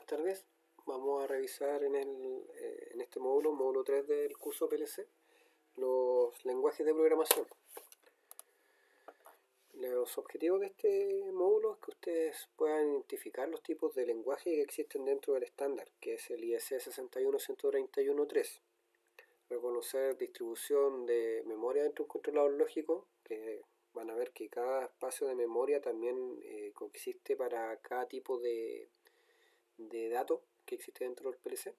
tardes. Vamos a revisar en este módulo 3 del curso PLC, los lenguajes de programación. Los objetivos de este módulo es que ustedes puedan identificar los tipos de lenguaje que existen dentro del estándar, que es el IEC 61131-3. Reconocer distribución de memoria dentro de un controlador lógico, que van a ver que cada espacio de memoria también coexiste para cada tipo de datos que existe dentro del PLC.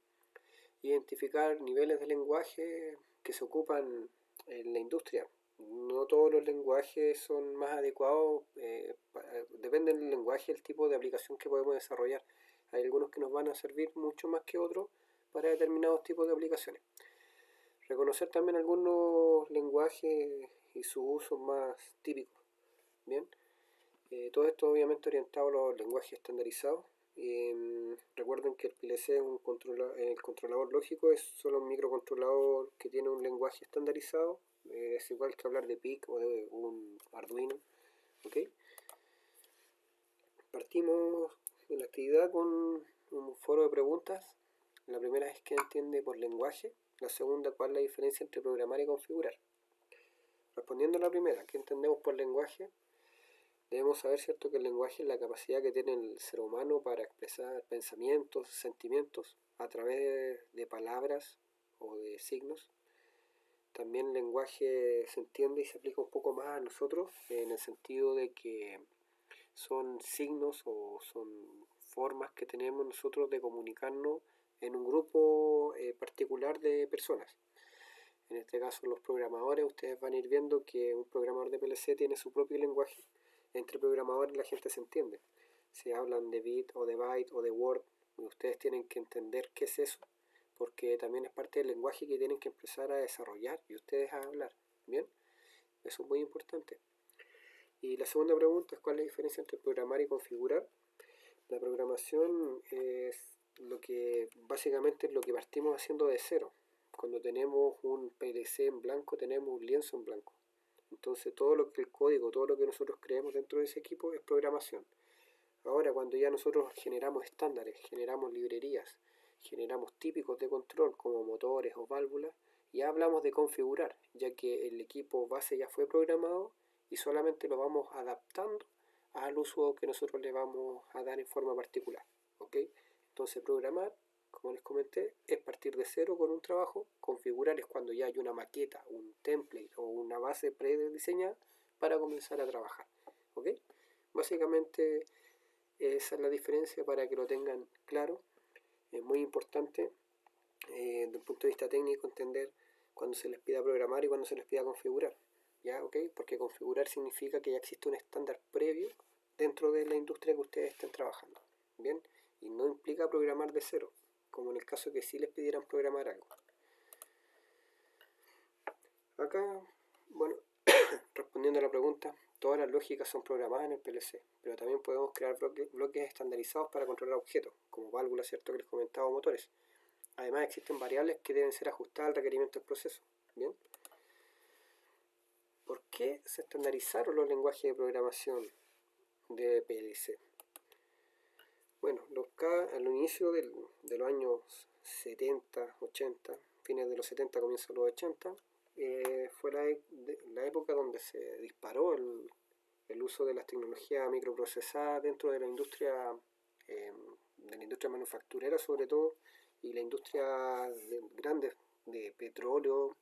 Identificar niveles de lenguaje que se ocupan en la industria. No todos los lenguajes son más adecuados, depende del lenguaje, el tipo de aplicación que podemos desarrollar. Hay algunos que nos van a servir mucho más que otros para determinados tipos de aplicaciones. Reconocer también algunos lenguajes y sus usos más típicos. Bien, todo esto obviamente orientado a los lenguajes estandarizados. Recuerden que el PLC es el controlador lógico es solo un microcontrolador que tiene un lenguaje estandarizado. Es igual que hablar de PIC o de un Arduino. ¿Okay? Partimos en la actividad con un foro de preguntas. La primera es qué entiende por lenguaje. La segunda, cuál es la diferencia entre programar y configurar. Respondiendo a la primera, ¿qué entendemos por lenguaje? Debemos saber, ¿cierto?, que el lenguaje es la capacidad que tiene el ser humano para expresar pensamientos, sentimientos a través de palabras o de signos. También el lenguaje se entiende y se aplica un poco más a nosotros en el sentido de que son signos o son formas que tenemos nosotros de comunicarnos en un grupo particular de personas. En este caso los programadores, ustedes van a ir viendo que un programador de PLC tiene su propio lenguaje. Entre programadores la gente se entiende. Si hablan de bit o de byte o de word, ustedes tienen que entender qué es eso, porque también es parte del lenguaje que tienen que empezar a desarrollar y ustedes a hablar. Bien, eso es muy importante. Y la segunda pregunta es cuál es la diferencia entre programar y configurar. La programación es básicamente es lo que partimos haciendo de cero. Cuando tenemos un PLC en blanco, tenemos un lienzo en blanco. Entonces todo lo que el código, todo lo que nosotros creemos dentro de ese equipo es programación. Ahora cuando ya nosotros generamos estándares, generamos librerías, generamos típicos de control como motores o válvulas, ya hablamos de configurar, ya que el equipo base ya fue programado y solamente lo vamos adaptando al uso que nosotros le vamos a dar en forma particular. ¿Ok? Entonces programar, como les comenté, es partir de cero con un trabajo. Configurar es cuando ya hay una maqueta, un template o una base prediseñada para comenzar a trabajar. ¿Ok? Básicamente esa es la diferencia para que lo tengan claro. Es muy importante desde el punto de vista técnico entender cuando se les pida programar y cuando se les pida configurar. ¿Ya? ¿Ok? Porque configurar significa que ya existe un estándar previo dentro de la industria que ustedes estén trabajando. ¿Bien? Y no implica programar de cero, como en el caso que sí les pidieran programar algo. Acá, bueno, respondiendo a la pregunta, todas las lógicas son programadas en el PLC, pero también podemos crear bloques estandarizados para controlar objetos, como válvulas, ¿cierto?, que les comentaba, o motores. Además existen variables que deben ser ajustadas al requerimiento del proceso. ¿Bien? ¿Por qué se estandarizaron los lenguajes de programación de PLC? Bueno, al inicio de los años 70, 80, fines de los 70, comienzos de los 80, fue la época donde se disparó el uso de las tecnologías microprocesadas dentro de la industria manufacturera sobre todo, y la industria grande de petróleo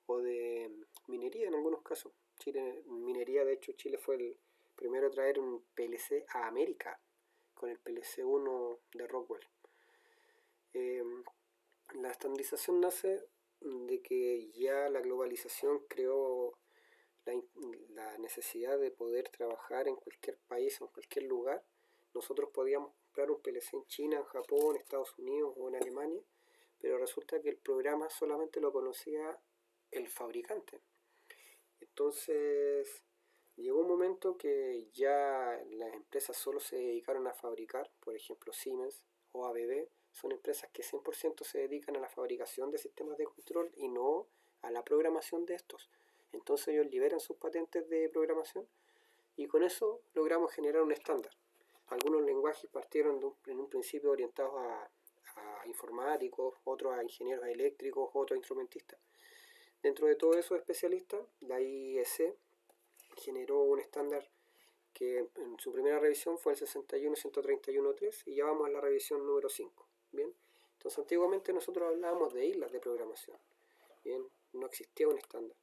o de minería en algunos casos. Minería, de hecho, Chile fue el primero a traer un PLC a América con el PLC-1 de Rockwell. La estandarización nace de que ya la globalización creó la necesidad de poder trabajar en cualquier país o en cualquier lugar. Nosotros podíamos comprar un PLC en China, en Japón, en Estados Unidos o en Alemania, pero resulta que el programa solamente lo conocía el fabricante. Entonces llegó un momento que ya las empresas solo se dedicaron a fabricar, por ejemplo Siemens o ABB, son empresas que 100% se dedican a la fabricación de sistemas de control y no a la programación de estos. Entonces ellos liberan sus patentes de programación y con eso logramos generar un estándar. algunos lenguajes partieron en un principio orientados a informáticos, otros a ingenieros eléctricos, otros a instrumentistas. Dentro de todos esos especialistas, la IEC generó un estándar que en su primera revisión fue el 61.131.3 y ya vamos a la revisión número 5. Bien, entonces antiguamente nosotros hablábamos de islas de programación. Bien, no existía un estándar.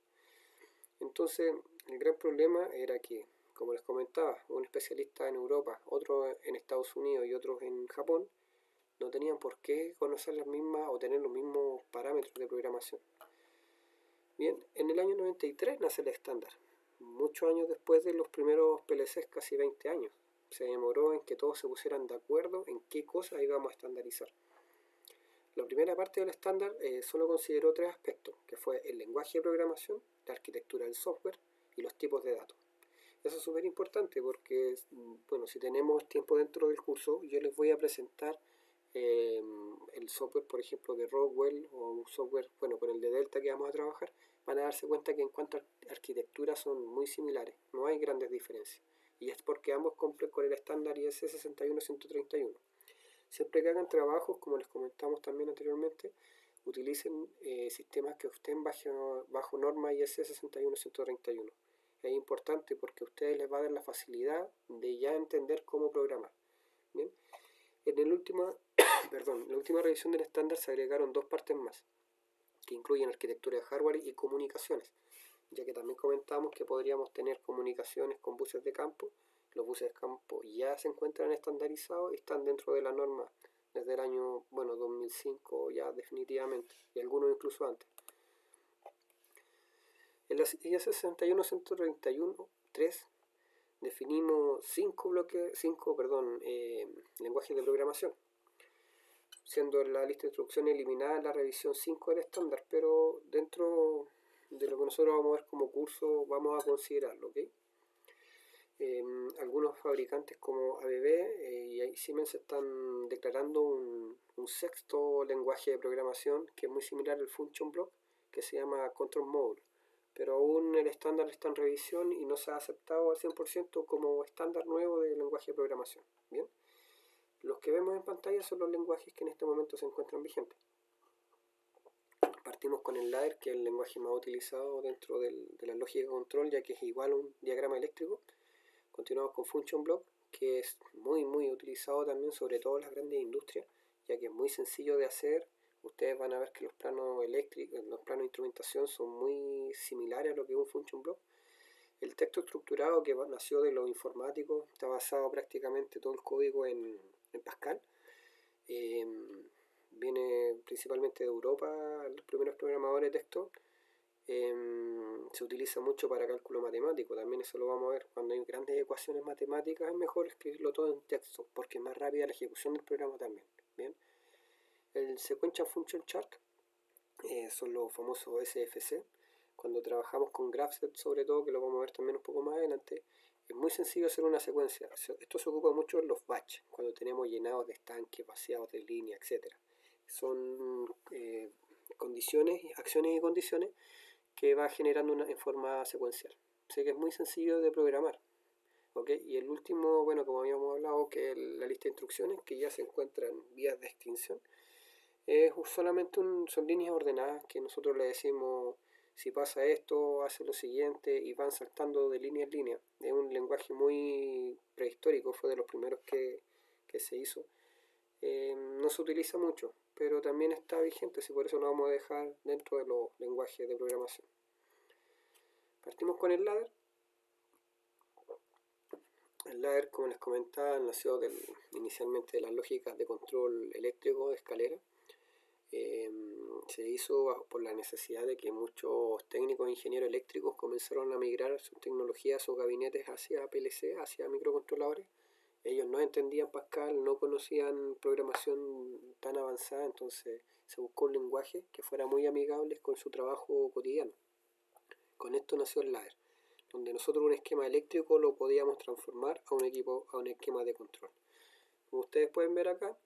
Entonces el gran problema era que, como les comentaba, un especialista en Europa, otro en Estados Unidos y otros en Japón, no tenían por qué conocer las mismas o tener los mismos parámetros de programación. Bien, en el año 93 nace el estándar, muchos años después de los primeros PLCs, casi 20 años. Se demoró en que todos se pusieran de acuerdo en qué cosas íbamos a estandarizar. La primera parte del estándar solo consideró tres aspectos, que fue el lenguaje de programación, la arquitectura del software y los tipos de datos. Eso es súper importante porque, bueno, si tenemos tiempo dentro del curso, yo les voy a presentar el software, por ejemplo, de Rockwell o un software, bueno, con el de Delta que vamos a trabajar, van a darse cuenta que en cuanto a arquitectura son muy similares, no hay grandes diferencias. Y es porque ambos cumplen con el estándar IEC 61131. Siempre que hagan trabajos, como les comentamos también anteriormente, utilicen sistemas que estén bajo norma IEC 61131. Es importante porque a ustedes les va a dar la facilidad de ya entender cómo programar. Bien, en la última revisión del estándar se agregaron dos partes más, que incluyen arquitectura de hardware y comunicaciones, ya que también comentamos que podríamos tener comunicaciones con buses de campo. Los buses de campo ya se encuentran estandarizados y están dentro de la norma desde el año 2005 ya definitivamente, y algunos incluso antes. En la IEC 61131.3 definimos cinco lenguajes de programación, siendo la lista de instrucciones eliminada la revisión 5 del estándar, pero dentro de lo que nosotros vamos a ver como curso vamos a considerarlo, ¿ok? Algunos fabricantes como ABB y Siemens están declarando un sexto lenguaje de programación que es muy similar al Function Block, que se llama Control Module, pero aún el estándar está en revisión y no se ha aceptado al 100% como estándar nuevo de lenguaje de programación. Bien, los que vemos en pantalla son los lenguajes que en este momento se encuentran vigentes. Partimos con el ladder, que es el lenguaje más utilizado dentro de la lógica de control, ya que es igual a un diagrama eléctrico. Continuamos con Function Block, que es muy utilizado también, sobre todo en las grandes industrias, ya que es muy sencillo de hacer. Ustedes van a ver que los planos eléctricos, los planos de instrumentación son muy similares a lo que es un Function Block. El texto estructurado, que nació de los informáticos, está basado prácticamente todo el código en Pascal. Viene principalmente de Europa, los primeros programadores de texto. Se utiliza mucho para cálculo matemático, también eso lo vamos a ver. Cuando hay grandes ecuaciones matemáticas es mejor escribirlo todo en texto, porque es más rápida la ejecución del programa también. Bien, el Sequential Function Chart son los famosos SFC. Cuando trabajamos con GraphSet, sobre todo, que lo vamos a ver también un poco más adelante, es muy sencillo hacer una secuencia. Esto se ocupa mucho en los batch, cuando tenemos llenados de estanques, vaciados de línea, etc. Son condiciones, acciones y condiciones que va generando en forma secuencial. Sé que es muy sencillo de programar. ¿Okay? Y el último, bueno, como habíamos hablado, que es la lista de instrucciones, que ya se encuentra en vías de extinción. Son líneas ordenadas que nosotros le decimos, si pasa esto, hace lo siguiente, y van saltando de línea en línea. Es un lenguaje muy prehistórico, fue de los primeros que se hizo. No se utiliza mucho, pero también está vigente, así por eso lo vamos a dejar dentro de los lenguajes de programación. Partimos con el ladder. El ladder, como les comentaba, nació inicialmente de las lógicas de control eléctrico de escalera. Se hizo por la necesidad de que muchos técnicos e ingenieros eléctricos comenzaron a migrar sus tecnologías, sus gabinetes hacia PLC, hacia microcontroladores. Ellos no entendían Pascal, no conocían programación tan avanzada, entonces se buscó un lenguaje que fuera muy amigable con su trabajo cotidiano. Con esto nació el ladder, donde nosotros un esquema eléctrico lo podíamos transformar a un esquema de control. Como ustedes pueden ver acá,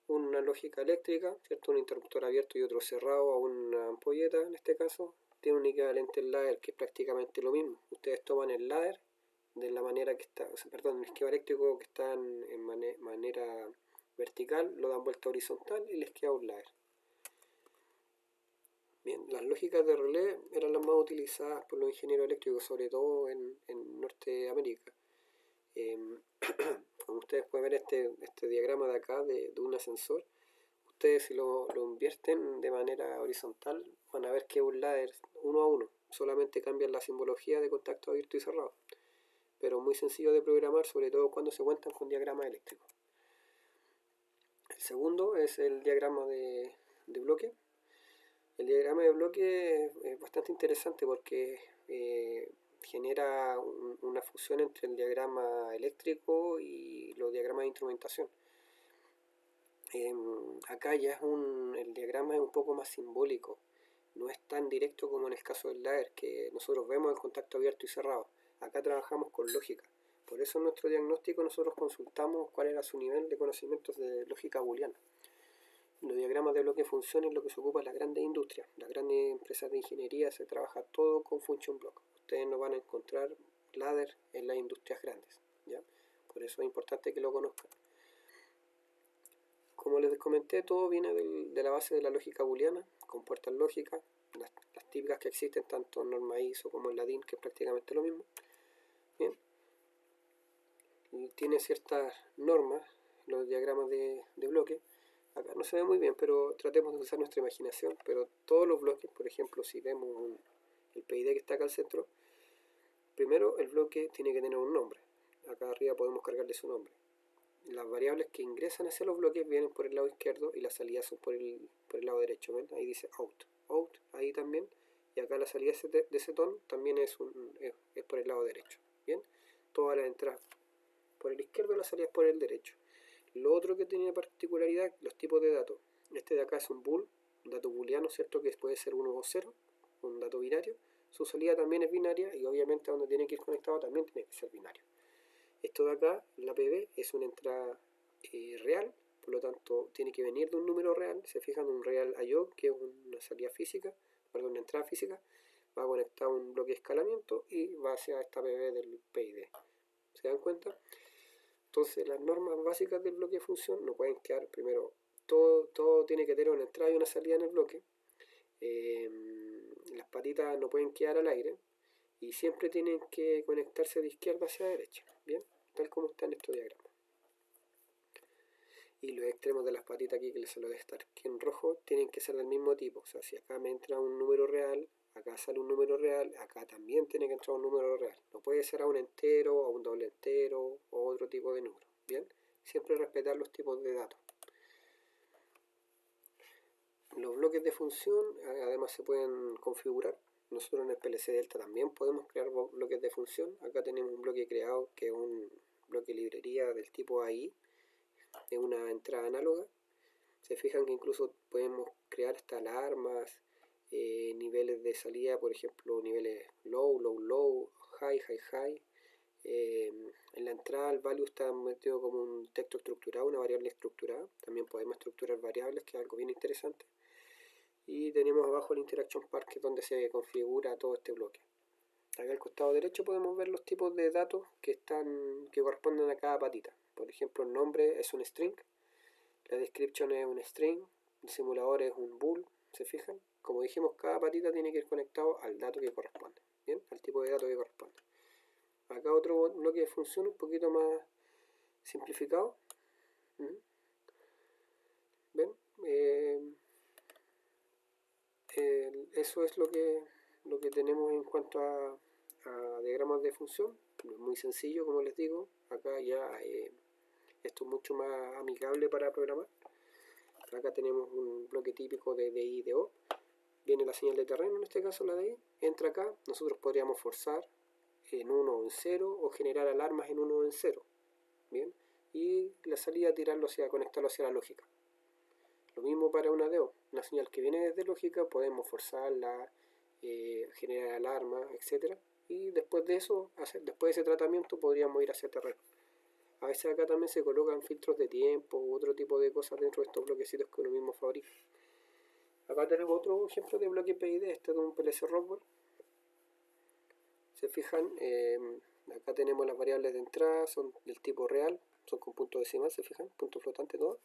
una lógica eléctrica, ¿cierto? Un interruptor abierto y otro cerrado a una ampolleta, en este caso, tiene un equivalente el ladder que es prácticamente lo mismo. Ustedes toman el ladder, de la manera que está, o sea, perdón, el esquema eléctrico que está en manera vertical, lo dan vuelta horizontal y les queda un ladder. Bien, las lógicas de relé eran las más utilizadas por los ingenieros eléctricos, sobre todo en Norteamérica. Como ustedes pueden ver este diagrama de acá de un ascensor, ustedes si lo invierten de manera horizontal van a ver que es un ladder uno a uno, solamente cambian la simbología de contacto abierto y cerrado, pero muy sencillo de programar, sobre todo cuando se cuentan con diagramas eléctricos. El segundo es el diagrama de bloque. El diagrama de bloque es bastante interesante porque genera una fusión entre el diagrama eléctrico y los diagramas de instrumentación. Acá ya el diagrama es un poco más simbólico, no es tan directo como en el caso del ladder, que nosotros vemos el contacto abierto y cerrado. Acá trabajamos con lógica, por eso en nuestro diagnóstico nosotros consultamos cuál era su nivel de conocimientos de lógica booleana. Los diagramas de bloque función es lo que se ocupa en las grandes industrias, las grandes empresas de ingeniería se trabaja todo con function block. Ustedes no van a encontrar ladder en las industrias grandes, ¿ya? Por eso es importante que lo conozcan. Como les comenté, todo viene de la base de la lógica booleana, con puertas lógicas, las típicas que existen tanto en norma ISO como en Latin, que es prácticamente lo mismo. Bien. Y tiene ciertas normas, los diagramas de bloque. Acá no se ve muy bien, pero tratemos de usar nuestra imaginación. Pero todos los bloques, por ejemplo, si vemos el PID que está acá al centro, primero el bloque tiene que tener un nombre. Acá arriba podemos cargarle su nombre. Las variables que ingresan hacia los bloques vienen por el lado izquierdo y las salidas son por el lado derecho. ¿Ven? Ahí dice out, ahí también. Y acá la salida de ese tono también es por el lado derecho. Bien, todas las entradas por el izquierdo y las salidas por el derecho. Lo otro que tiene particularidad, los tipos de datos. Este de acá es un bool, un dato booleano, ¿cierto? Que puede ser 1 o 0, un dato binario. Su salida también es binaria y obviamente donde tiene que ir conectado también tiene que ser binario. Esto de acá, la PB, es una entrada real, por lo tanto tiene que venir de un número real. Se fijan en un real IO, que es una salida física, perdón, una entrada física, va a conectar un bloque de escalamiento y va hacia esta PB del PID. ¿Se dan cuenta? Entonces las normas básicas del bloque de función no pueden quedar, primero, todo tiene que tener una entrada y una salida en el bloque. Las patitas no pueden quedar al aire y siempre tienen que conectarse de izquierda hacia derecha, bien, tal como está en estos diagramas. Y los extremos de las patitas aquí, que se lo dejo estar aquí en rojo, tienen que ser del mismo tipo. O sea, si acá me entra un número real, acá sale un número real, acá también tiene que entrar un número real. No puede ser a un entero, a un doble entero o otro tipo de número. Bien, siempre respetar los tipos de datos. Los bloques de función además se pueden configurar. Nosotros en el PLC Delta también podemos crear bloques de función. Acá tenemos un bloque creado que es un bloque librería del tipo AI, es una entrada análoga. Se fijan que incluso podemos crear hasta alarmas, niveles de salida, por ejemplo, niveles low, low, low, high, high, high. En la entrada el value está metido como un texto estructurado, una variable estructurada. También podemos estructurar variables, que es algo bien interesante. Y tenemos abajo el Interaction Part, que es donde se configura todo este bloque. Acá al costado derecho podemos ver los tipos de datos que corresponden a cada patita. Por ejemplo, el nombre es un string, la description es un string, el simulador es un bool, ¿se fijan? Como dijimos, cada patita tiene que ir conectado al dato que corresponde, ¿bien? Al tipo de dato que corresponde. Acá otro bloque de función un poquito más simplificado. ¿Ven? Eso es lo que tenemos en cuanto a diagramas de función. Es muy sencillo, como les digo. Acá ya esto es mucho más amigable para programar. Acá tenemos un bloque típico de DI y DO. Viene la señal de terreno, en este caso la DI. Entra acá. Nosotros podríamos forzar en 1 o en 0 o generar alarmas en 1 o en 0. Bien. Y la salida conectarlo hacia la lógica. Lo mismo para una DO, una señal que viene desde lógica, podemos forzarla, generar alarma, etc. Y después de eso, después de ese tratamiento, podríamos ir hacia terreno. A veces acá también se colocan filtros de tiempo u otro tipo de cosas dentro de estos bloquecitos que uno mismo fabrica. Acá tenemos otro ejemplo de bloque PID, este de un PLC Rockwell. Se fijan, Acá tenemos las variables de entrada, son del tipo real, son con punto decimal, se fijan, punto flotante todo.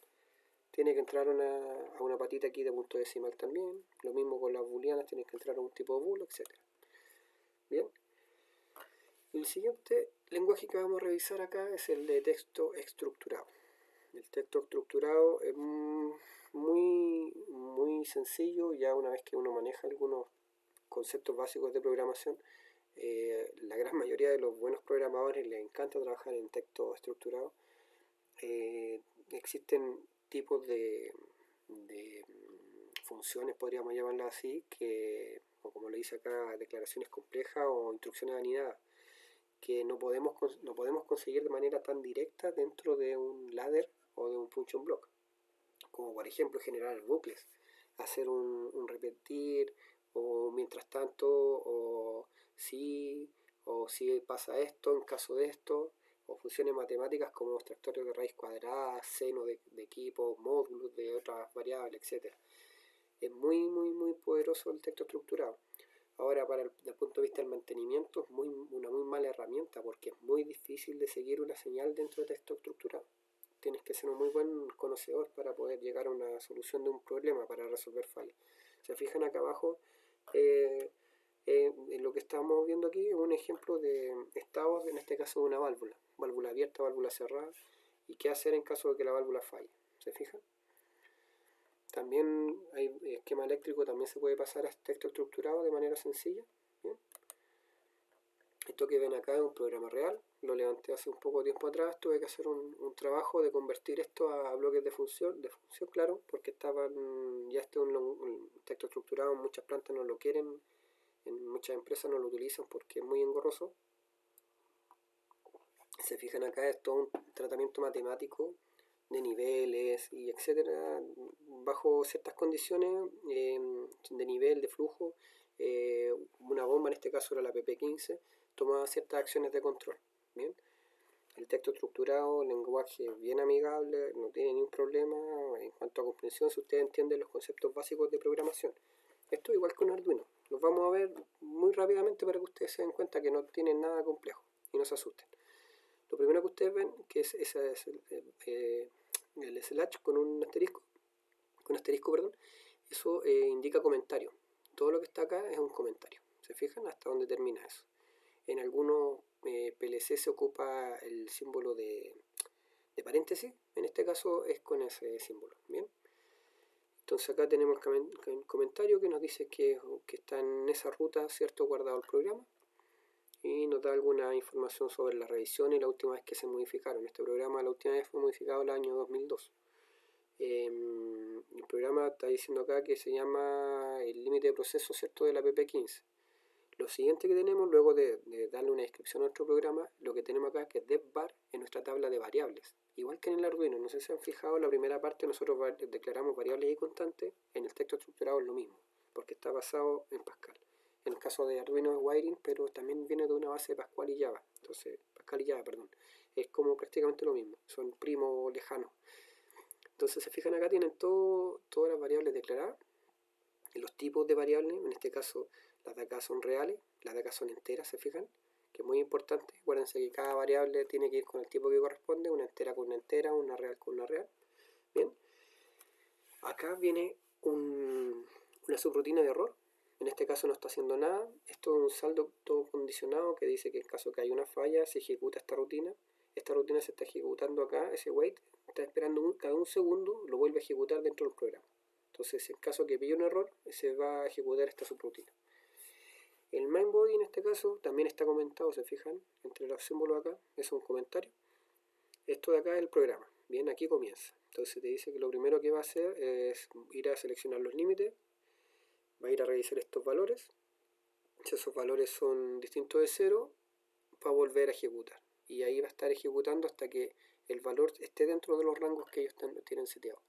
Tiene que entrar a una patita aquí de punto decimal también. Lo mismo con las booleanas, tienen que entrar a un tipo de bool, etc. Bien. El siguiente lenguaje que vamos a revisar acá es el de texto estructurado. El texto estructurado es muy sencillo, ya una vez que uno maneja algunos conceptos básicos de programación. La gran mayoría de los buenos programadores les encanta trabajar en texto estructurado. Existen tipos de funciones, podríamos llamarlas así, que, o como le dice acá, declaraciones complejas o instrucciones anidadas, que no podemos conseguir de manera tan directa dentro de un ladder o de un function block, como por ejemplo generar bucles, hacer un repetir, o mientras tanto, o si pasa esto en caso de esto, o funciones matemáticas como extractores de raíz cuadrada, seno de equipos, módulos de otras variables, etc. Es muy poderoso el texto estructurado. Ahora, desde el punto de vista del mantenimiento, es una muy mala herramienta porque es muy difícil de seguir una señal dentro de texto estructurado. Tienes que ser un muy buen conocedor para poder llegar a una solución de un problema, para resolver fallas. Se fijan acá abajo, en lo que estamos viendo aquí es un ejemplo de estados, en este caso de una válvula. Válvula abierta, válvula cerrada, y qué hacer en caso de que la válvula falle. ¿Se fijan? También hay esquema eléctrico, también se puede pasar a texto estructurado de manera sencilla. ¿Bien? Esto que ven acá es un programa real, lo levanté hace un poco tiempo atrás, tuve que hacer un trabajo de convertir esto a bloques de función claro, porque ya un texto estructurado, muchas plantas no lo quieren, en muchas empresas no lo utilizan porque es muy engorroso. Se fijan acá, es todo un tratamiento matemático de niveles y etcétera, bajo ciertas condiciones de nivel, de flujo. Una bomba, en este caso era la PP15, tomaba ciertas acciones de control. Bien, el texto estructurado, lenguaje bien amigable, no tiene ningún problema en cuanto a comprensión si ustedes entienden los conceptos básicos de programación. Esto igual que un Arduino, los vamos a ver muy rápidamente para que ustedes se den cuenta que no tienen nada complejo y no se asusten. Lo primero que ustedes ven que es el slash con un asterisco, perdón, eso indica comentario. Todo lo que está acá es un comentario. ¿Se fijan hasta dónde termina eso? En algunos PLC se ocupa el símbolo de paréntesis, en este caso es con ese símbolo. Bien, entonces acá tenemos el comentario que nos dice que está en esa ruta, ¿cierto?, guardado el programa, y nos da alguna información sobre la revisión y la última vez que se modificaron. Este programa la última vez fue modificado el año 2002. El programa está diciendo acá que se llama el límite de proceso, ¿cierto?, de la PP15. Lo siguiente que tenemos, luego de darle una descripción a nuestro programa, lo que tenemos acá es que devbar en nuestra tabla de variables. Igual que en el Arduino, no sé si han fijado, en la primera parte nosotros declaramos variables y constantes, en el texto estructurado es lo mismo, porque está basado en Pascal. En el caso de Arduino es Wiring, pero también viene de una base de Pascal y Java. Entonces, Pascal y Java, perdón. Es como prácticamente lo mismo, son primos lejanos. Entonces, se fijan acá, tienen todas las variables declaradas. Los tipos de variables, en este caso las de acá son reales, las de acá son enteras, ¿se fijan? Que es muy importante. Acuérdense que cada variable tiene que ir con el tipo que corresponde, una entera con una entera, una real con una real. Bien, acá viene una subrutina de error. En este caso no está haciendo nada. Esto es un saldo todo condicionado que dice que en caso que haya una falla se ejecuta esta rutina. Esta rutina se está ejecutando acá, ese wait está esperando cada un segundo, lo vuelve a ejecutar dentro del programa. Entonces, en caso que pille un error, se va a ejecutar esta subrutina. El main body en este caso también está comentado, se fijan, entre los símbolos acá, es un comentario. Esto de acá es el programa. Bien, aquí comienza. Entonces te dice que lo primero que va a hacer es ir a seleccionar los límites, va a ir a revisar estos valores. Si esos valores son distintos de 0, va a volver a ejecutar. Y ahí va a estar ejecutando hasta que el valor esté dentro de los rangos que ellos tienen seteados.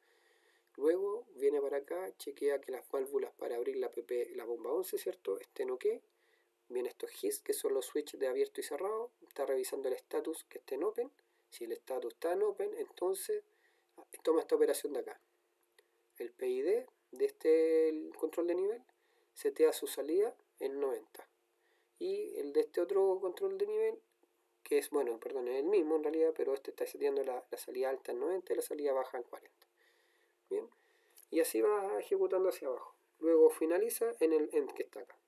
Luego viene para acá, chequea que las válvulas para abrir la bomba 11, ¿cierto?, estén ok. Viene estos hits, que son los switches de abierto y cerrado. Está revisando el status que esté en open. Si el status está en open, entonces toma esta operación de acá. El PID de este control de nivel setea su salida en 90. Y el de este otro control de nivel que es, bueno, perdón, es el mismo en realidad, pero este está seteando la salida alta en 90 y la salida baja en 40. Bien, y así va ejecutando hacia abajo. Luego finaliza en el end que está acá.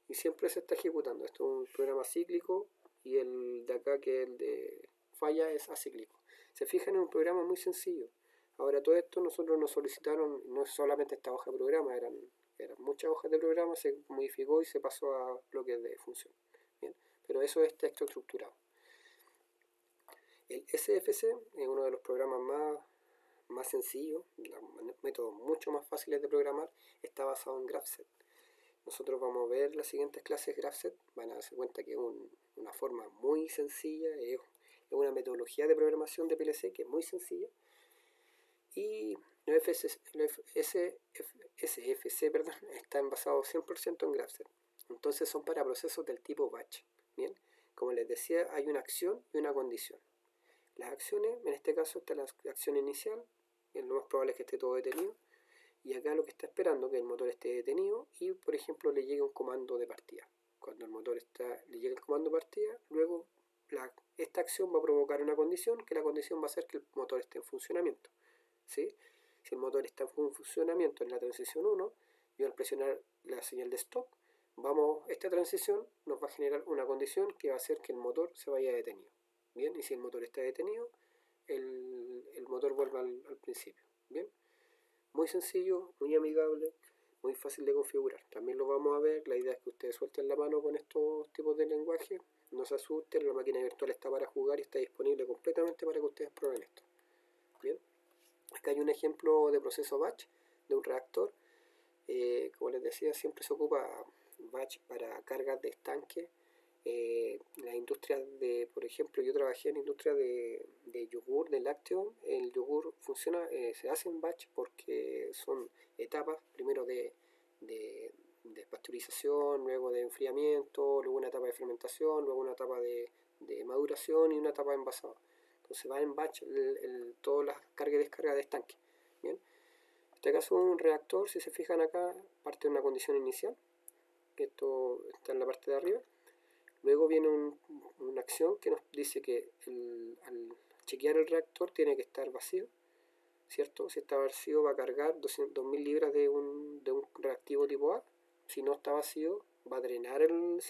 Y siempre se está ejecutando. Esto es un programa cíclico y el de acá, que es el de falla, es acíclico. Se fijan, en un programa muy sencillo. Ahora, todo esto nosotros nos solicitaron, no es solamente esta hoja de programa, eran muchas hojas de programa, se modificó y se pasó a bloques de función. Bien, pero eso es texto estructurado. El SFC es uno de los programas más sencillos, métodos mucho más fáciles de programar, está basado en GraphSet. Nosotros vamos a ver las siguientes clases GraphSet, van a darse cuenta que es una forma muy sencilla, es una metodología de programación de PLC que es muy sencilla. Y los SFC están basados 100% en GraphSet. Entonces son para procesos del tipo batch. Bien, como les decía, hay una acción y una condición. Las acciones, en este caso está la acción inicial, lo más probable es que esté todo detenido, y acá lo que está esperando es que el motor esté detenido y, por ejemplo, le llegue un comando de partida. Cuando el motor le llegue el comando de partida, luego esta acción va a provocar una condición, que la condición va a hacer que el motor esté en funcionamiento. ¿Sí? Si el motor está en funcionamiento en la transición 1, yo al presionar la señal de stop, esta transición nos va a generar una condición que va a hacer que el motor se vaya detenido. Bien, y si el motor está detenido, el motor vuelve al principio. Bien, muy sencillo, muy amigable, muy fácil de configurar. También lo vamos a ver. La idea es que ustedes suelten la mano con estos tipos de lenguaje, no se asusten, la máquina virtual está para jugar y está disponible completamente para que ustedes prueben esto. Bien, acá hay un ejemplo de proceso batch de un reactor. Como les decía, siempre se ocupa batch para cargas de estanque. Las industrias por ejemplo, yo trabajé en industria de yogur, de lácteo. El yogur funciona, se hace en batch porque son etapas, primero de pasteurización, luego de enfriamiento, luego una etapa de fermentación, luego una etapa de maduración y una etapa de envasado. Entonces va en batch todas las cargas y descargas de estanque. Bien, en este caso un reactor, si se fijan acá, parte de una condición inicial, que esto está en la parte de arriba. Luego viene una acción que nos dice que al chequear el reactor tiene que estar vacío, ¿cierto? Si está vacío va a cargar 2000 libras de un reactivo tipo A. Si no está vacío va a drenar el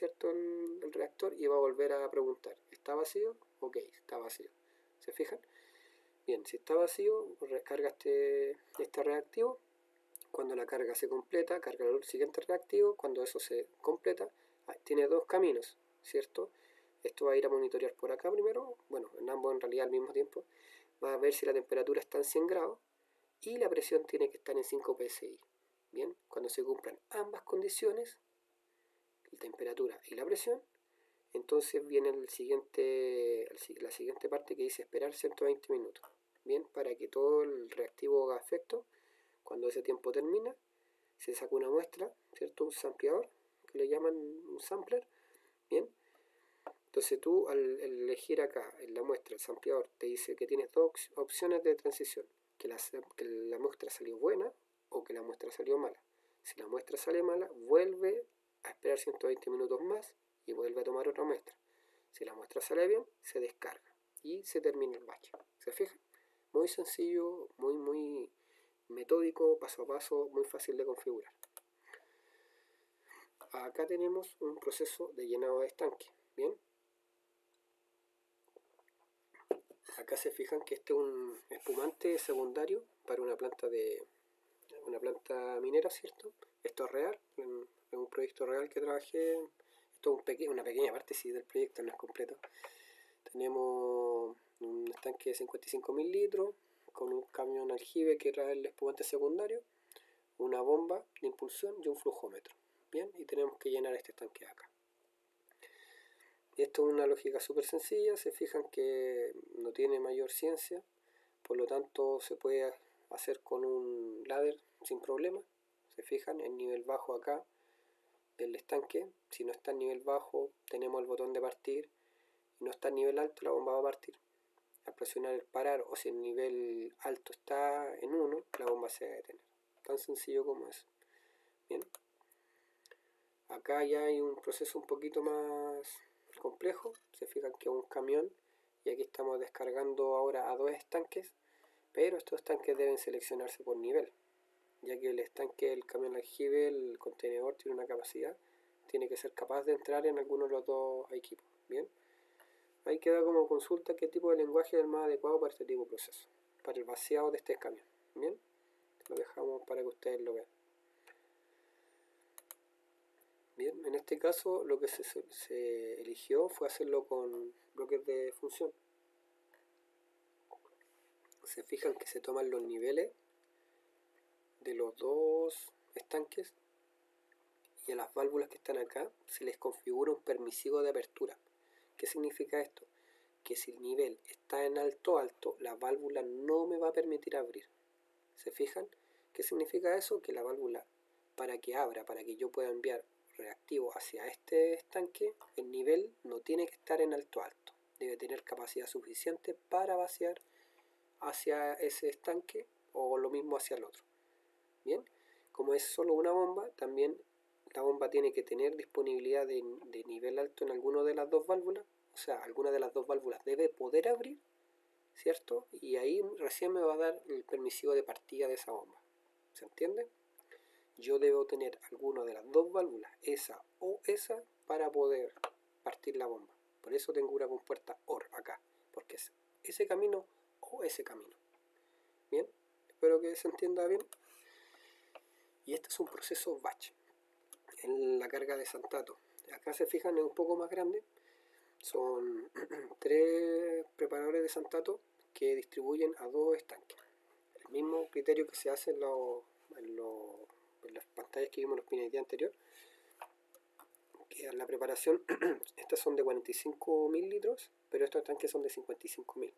reactor y va a volver a preguntar, ¿está vacío? Ok, está vacío. ¿Se fijan? Bien, si está vacío, carga este reactivo. Cuando la carga se completa, carga el siguiente reactivo. Cuando eso se completa, tiene dos caminos, ¿cierto? Esto va a ir a monitorear por acá primero, bueno, en ambos en realidad al mismo tiempo. Va a ver si la temperatura está en 100 grados y la presión tiene que estar en 5 psi. Bien, cuando se cumplan ambas condiciones, la temperatura y la presión, entonces viene la siguiente parte que dice esperar 120 minutos. Bien, para que todo el reactivo haga efecto. Cuando ese tiempo termina, se saca una muestra, ¿cierto? Un sampleador, que le llaman un sampler. Bien, entonces tú al elegir acá en la muestra el sampleador te dice que tienes dos opciones de transición, que la muestra salió buena o que la muestra salió mala. Si la muestra sale mala, vuelve a esperar 120 minutos más y vuelve a tomar otra muestra. Si la muestra sale bien, se descarga y se termina el batch. ¿Se fijan? Muy sencillo, muy metódico, paso a paso, muy fácil de configurar. Acá tenemos un proceso de llenado de estanque. Bien, acá se fijan que este es un espumante secundario para una planta minera, ¿cierto? Esto es real, es un proyecto real que trabajé. Esto es una pequeña parte sí, del proyecto, no es completo. Tenemos un estanque de 55.000 litros con un camión aljibe que trae el espumante secundario, una bomba de impulsión y un flujómetro. Bien, y tenemos que llenar este estanque de acá. Esto es una lógica súper sencilla, se fijan que no tiene mayor ciencia, por lo tanto se puede hacer con un ladder sin problema. Se fijan, en nivel bajo acá del estanque, si no está en nivel bajo tenemos el botón de partir, y no está en nivel alto la bomba va a partir. Al presionar el parar o si el nivel alto está en 1, la bomba se va a detener. Tan sencillo como eso. Bien, acá ya hay un proceso un poquito más complejo. Se fijan que es un camión y aquí estamos descargando ahora a 2 estanques, pero estos estanques deben seleccionarse por nivel, ya que el estanque del camión aljibe, el contenedor, tiene una capacidad, tiene que ser capaz de entrar en alguno de los dos equipos. Bien, ahí queda como consulta qué tipo de lenguaje es el más adecuado para este tipo de proceso, para el vaciado de este camión. Bien, lo dejamos para que ustedes lo vean. Bien, en este caso lo que se eligió fue hacerlo con bloques de función. Se fijan que se toman los niveles de los dos estanques y a las válvulas que están acá se les configura un permisivo de apertura. ¿Qué significa esto? Que si el nivel está en alto, la válvula no me va a permitir abrir. ¿Se fijan? ¿Qué significa eso? Que la válvula, para que abra, para que yo pueda enviar reactivo hacia este estanque, el nivel no tiene que estar en alto. Debe tener capacidad suficiente para vaciar hacia ese estanque o lo mismo hacia el otro. Bien, como es solo una bomba, también la bomba tiene que tener disponibilidad de nivel alto en alguna de las dos válvulas, o sea, alguna de las dos válvulas debe poder abrir, ¿cierto? Y ahí recién me va a dar el permisivo de partida de esa bomba. ¿Se entiende? Yo debo tener alguna de las dos válvulas, esa o esa, para poder partir la bomba. Por eso tengo una compuerta OR acá, porque es ese camino o ese camino. Bien, espero que se entienda bien. Y este es un proceso batch. En la carga de Santato, acá se fijan, es un poco más grande. Son 3 preparadores de Santato que distribuyen a 2 estanques. El mismo criterio que se hace en las pantallas que vimos en los pines del día anterior, que la preparación, estas son de 45.000 litros, pero estos estanques son de 55.000.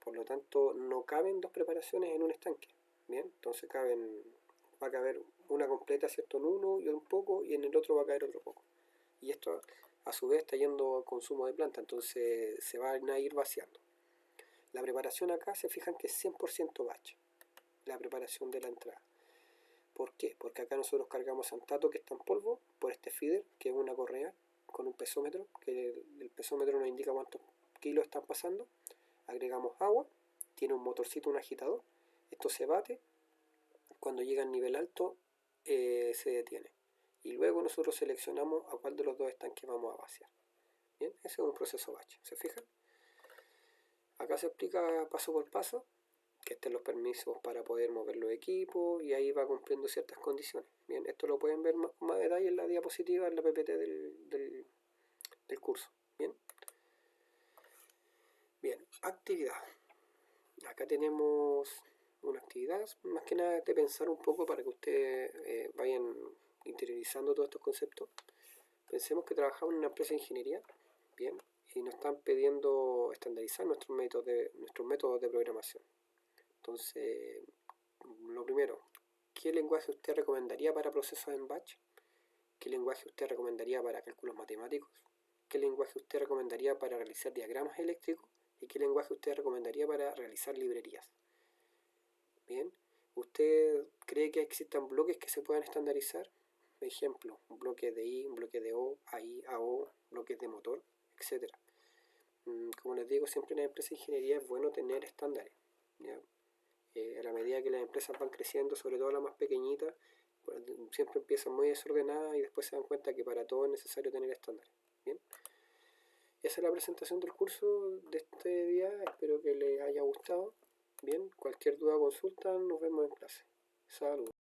Por lo tanto, no caben 2 preparaciones en un estanque. Bien, entonces va a caber una completa, ¿cierto?, en uno y un poco, y en el otro va a caer otro poco. Y esto a su vez está yendo al consumo de planta, entonces se van a ir vaciando. La preparación acá se fijan que es 100% batch, la preparación de la entrada. ¿Por qué? Porque acá nosotros cargamos Santato que está en polvo por este feeder, que es una correa con un pesómetro, que el pesómetro nos indica cuántos kilos están pasando. Agregamos agua, tiene un motorcito, un agitador, esto se bate, cuando llega al nivel alto se detiene. Y luego nosotros seleccionamos a cuál de los dos estanques vamos a vaciar. Bien, ese es un proceso batch, ¿se fijan? Acá se explica paso por paso que estén los permisos para poder mover los equipos y ahí va cumpliendo ciertas condiciones. Bien, esto lo pueden ver con más detalle en la diapositiva, en la PPT del curso. Bien, actividad. Acá tenemos una actividad, más que nada de pensar un poco para que ustedes vayan interiorizando todos estos conceptos. Pensemos que trabajamos en una empresa de ingeniería, bien, y nos están pidiendo estandarizar nuestros métodos de programación. Entonces, lo primero, ¿qué lenguaje usted recomendaría para procesos en batch? ¿Qué lenguaje usted recomendaría para cálculos matemáticos? ¿Qué lenguaje usted recomendaría para realizar diagramas eléctricos? ¿Y qué lenguaje usted recomendaría para realizar librerías? Bien, ¿usted cree que existan bloques que se puedan estandarizar? Por ejemplo, un bloque de I, un bloque de O, AI, AO, bloques de motor, etc. Como les digo, siempre en la empresa de ingeniería es bueno tener estándares, ¿ya? A la medida que las empresas van creciendo, sobre todo las más pequeñitas, siempre empiezan muy desordenadas y después se dan cuenta que para todo es necesario tener estándares. Bien, esa es la presentación del curso de este día, espero que les haya gustado. Bien, cualquier duda o consulta, nos vemos en clase. Saludos.